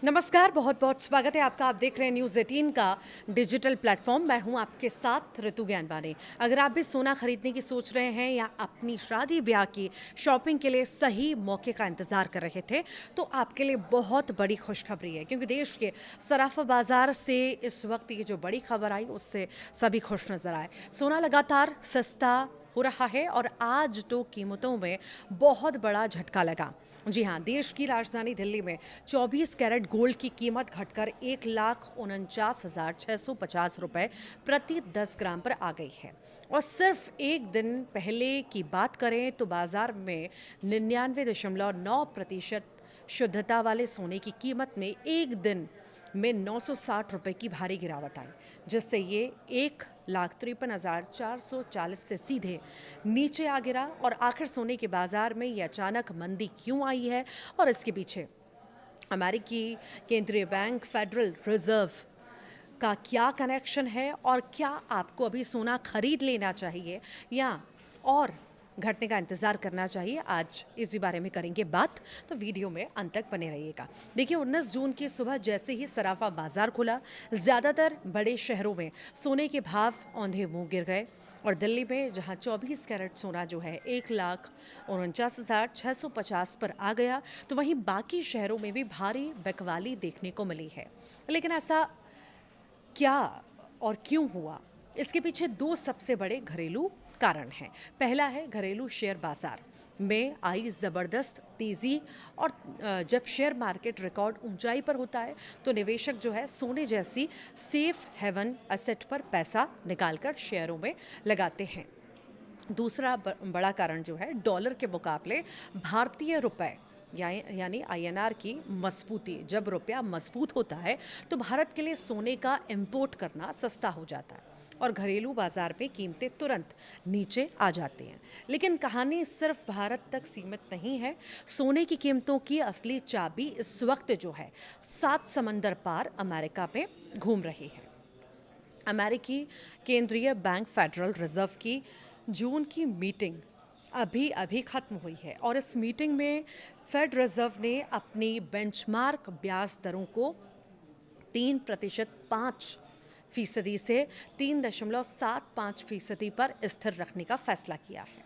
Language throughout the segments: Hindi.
नमस्कार, बहुत बहुत स्वागत है आपका। आप देख रहे हैं न्यूज़ 18 का डिजिटल प्लेटफॉर्म। मैं हूं आपके साथ ऋतु ज्ञानवानी। अगर आप भी सोना खरीदने की सोच रहे हैं या अपनी शादी ब्याह की शॉपिंग के लिए सही मौके का इंतजार कर रहे थे, तो आपके लिए बहुत बड़ी खुशखबरी है, क्योंकि देश के सराफा बाजार से इस वक्त ये जो बड़ी खबर आई उससे सभी खुश नजर आए। सोना लगातार सस्ता हो रहा है और आज तो कीमतों में बहुत बड़ा झटका लगा। जी हाँ, देश की राजधानी दिल्ली में 24 कैरेट गोल्ड की कीमत घटकर 1,49,650 रुपये प्रति 10 ग्राम पर आ गई है। और सिर्फ एक दिन पहले की बात करें तो बाजार में 99.9% शुद्धता वाले सोने की कीमत में एक दिन में 960 रुपये की भारी गिरावट आई, जिससे ये 1,53,440 से सीधे नीचे आ गिरा। और आखिर सोने के बाजार में ये अचानक मंदी क्यों आई है और इसके पीछे अमेरिकी केंद्रीय बैंक फेडरल रिजर्व का क्या कनेक्शन है, और क्या आपको अभी सोना खरीद लेना चाहिए या और घटने का इंतज़ार करना चाहिए, आज इसी बारे में करेंगे बात। तो वीडियो में अंत तक बने रहिएगा। देखिए, 19 जून की सुबह जैसे ही सराफा बाजार खुला, ज़्यादातर बड़े शहरों में सोने के भाव औंधे मुँह गिर गए। और दिल्ली में जहां 24 कैरेट सोना जो है 1,49,650 पर आ गया, तो वहीं बाकी शहरों में भी भारी बिकवाली देखने को मिली है। लेकिन ऐसा क्या और क्यों हुआ, इसके पीछे दो सबसे बड़े घरेलू कारण हैं। पहला है घरेलू शेयर बाजार में आई ज़बरदस्त तेज़ी। और जब शेयर मार्केट रिकॉर्ड ऊंचाई पर होता है तो निवेशक जो है सोने जैसी सेफ हेवन एसेट पर पैसा निकालकर शेयरों में लगाते हैं। दूसरा बड़ा कारण जो है डॉलर के मुकाबले भारतीय रुपए यानी आईएनआर की मजबूती। जब रुपया मजबूत होता है तो भारत के लिए सोने का इंपोर्ट करना सस्ता हो जाता है और घरेलू बाजार में कीमतें तुरंत नीचे आ जाती हैं। लेकिन कहानी सिर्फ भारत तक सीमित नहीं है। सोने की कीमतों की असली चाबी इस वक्त जो है 7 समंदर पार अमेरिका में घूम रही है। अमेरिकी केंद्रीय बैंक फेडरल रिजर्व की जून की मीटिंग अभी अभी खत्म हुई है और इस मीटिंग में फेड रिजर्व ने अपनी बेंचमार्क ब्याज दरों को 3% 5% से 3.75% पर स्थिर रखने का फैसला किया है।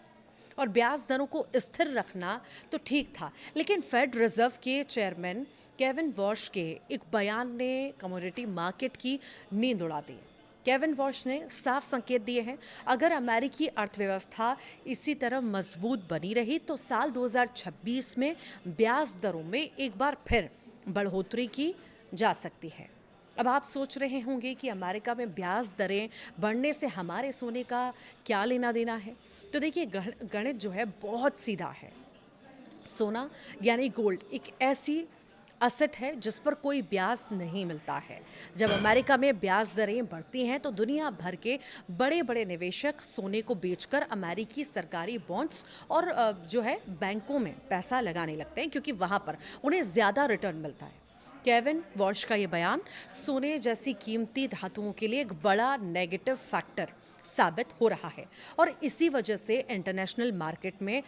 और ब्याज दरों को स्थिर रखना तो ठीक था, लेकिन फेड रिजर्व के चेयरमैन केविन वॉश के एक बयान ने कमोडिटी मार्केट की नींद उड़ा दी। केविन वॉश ने साफ संकेत दिए हैं, अगर अमेरिकी अर्थव्यवस्था इसी तरह मजबूत बनी रही तो साल 2026 में ब्याज दरों में एक बार फिर बढ़ोतरी की जा सकती है। अब आप सोच रहे होंगे कि अमेरिका में ब्याज दरें बढ़ने से हमारे सोने का क्या लेना देना है। तो देखिए, गणित जो है बहुत सीधा है। सोना यानी गोल्ड एक ऐसी असेट है जिस पर कोई ब्याज नहीं मिलता है। जब अमेरिका में ब्याज दरें बढ़ती हैं तो दुनिया भर के बड़े बड़े निवेशक सोने को बेचकर अमेरिकी सरकारी बॉन्ड्स और जो है बैंकों में पैसा लगाने लगते हैं, क्योंकि वहाँ पर उन्हें ज़्यादा रिटर्न मिलता है। केविन वॉश का ये बयान सोने जैसी कीमती धातुओं के लिए एक बड़ा नेगेटिव फैक्टर साबित हो रहा है और इसी वजह से इंटरनेशनल मार्केट में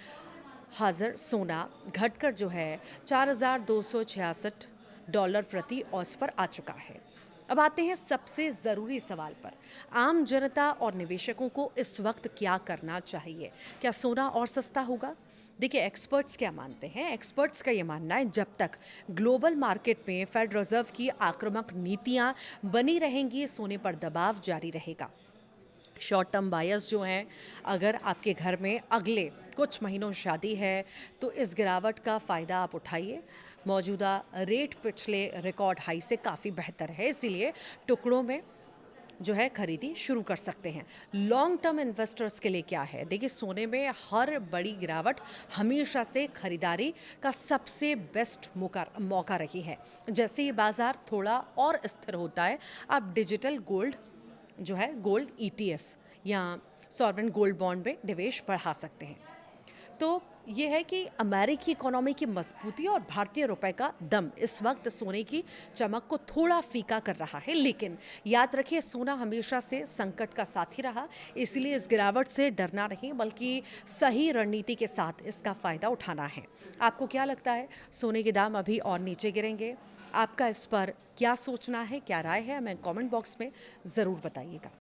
हाजिर सोना घटकर जो है $4,266 प्रति औंस पर आ चुका है। अब आते हैं सबसे ज़रूरी सवाल पर, आम जनता और निवेशकों को इस वक्त क्या करना चाहिए। क्या सोना और सस्ता होगा? देखिए, एक्सपर्ट्स क्या मानते हैं। एक्सपर्ट्स का ये मानना है, जब तक ग्लोबल मार्केट में फेड रिजर्व की आक्रामक नीतियां बनी रहेंगी, सोने पर दबाव जारी रहेगा। शॉर्ट टर्म बायर्स जो हैं, अगर आपके घर में अगले कुछ महीनों शादी है तो इस गिरावट का फ़ायदा आप उठाइए। मौजूदा रेट पिछले रिकॉर्ड हाई से काफ़ी बेहतर है, इसीलिए टुकड़ों में जो है खरीदी शुरू कर सकते हैं। लॉन्ग टर्म इन्वेस्टर्स के लिए क्या है, देखिए, सोने में हर बड़ी गिरावट हमेशा से खरीदारी का सबसे बेस्ट मौका रही है। जैसे ही बाजार थोड़ा और स्थिर होता है, आप डिजिटल गोल्ड जो है गोल्ड ETF या सॉवरेन गोल्ड बॉन्ड में निवेश बढ़ा सकते हैं। तो ये है कि अमेरिकी इकोनॉमी की मजबूती और भारतीय रुपए का दम इस वक्त सोने की चमक को थोड़ा फीका कर रहा है। लेकिन याद रखिए, सोना हमेशा से संकट का साथी रहा, इसलिए इस गिरावट से डरना नहीं बल्कि सही रणनीति के साथ इसका फ़ायदा उठाना है। आपको क्या लगता है, सोने के दाम अभी और नीचे गिरेंगे आपका इस पर क्या सोचना है, क्या राय है, हमें कमेंट बॉक्स में ज़रूर बताइएगा।